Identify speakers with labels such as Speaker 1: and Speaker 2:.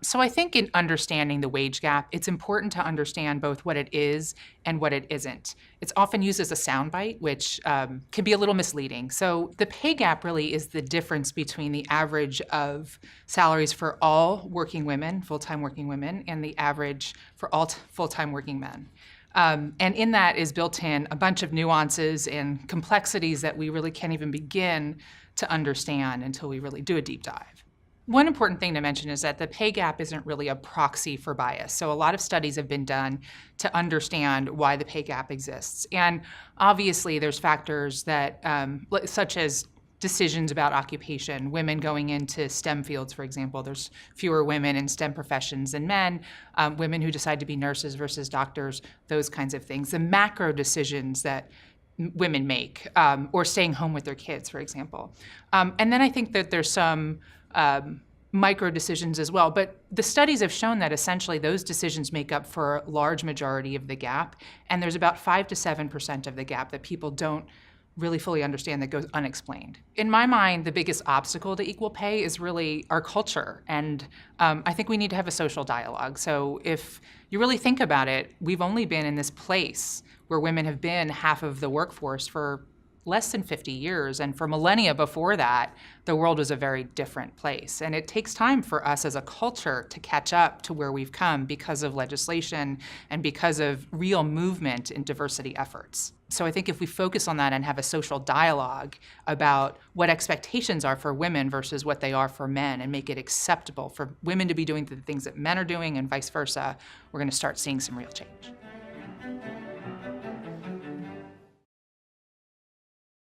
Speaker 1: So I think in understanding the wage gap, it's important to understand both what it is and what it isn't. It's often used as a soundbite, which can be a little misleading. So the pay gap really is the difference between the average of salaries for all working women, full-time working women, and the average for all full-time working men. And in that is built in a bunch of nuances and complexities that we really can't even begin to understand until we really do a deep dive. One important thing to mention is that the pay gap isn't really a proxy for bias. So a lot of studies have been done to understand why the pay gap exists. And obviously there's factors that, such as decisions about occupation, women going into STEM fields, for example. There's fewer women in STEM professions than men, women who decide to be nurses versus doctors, those kinds of things. The macro decisions that women make, or staying home with their kids, for example. And then I think that there's some micro decisions as well, but the studies have shown that essentially those decisions make up for a large majority of the gap, and there's about 5 to 7% of the gap that people don't really fully understand that goes unexplained. In my mind, the biggest obstacle to equal pay is really our culture, and I think we need to have a social dialogue. So if you really think about it, we've only been in this place where women have been half of the workforce for less than 50 years, and for millennia before that, the world was a very different place. And it takes time for us as a culture to catch up to where we've come because of legislation and because of real movement in diversity efforts. So I think if we focus on that and have a social dialogue about what expectations are for women versus what they are for men, and make it acceptable for women to be doing the things that men are doing and vice versa, we're going to start seeing some real change.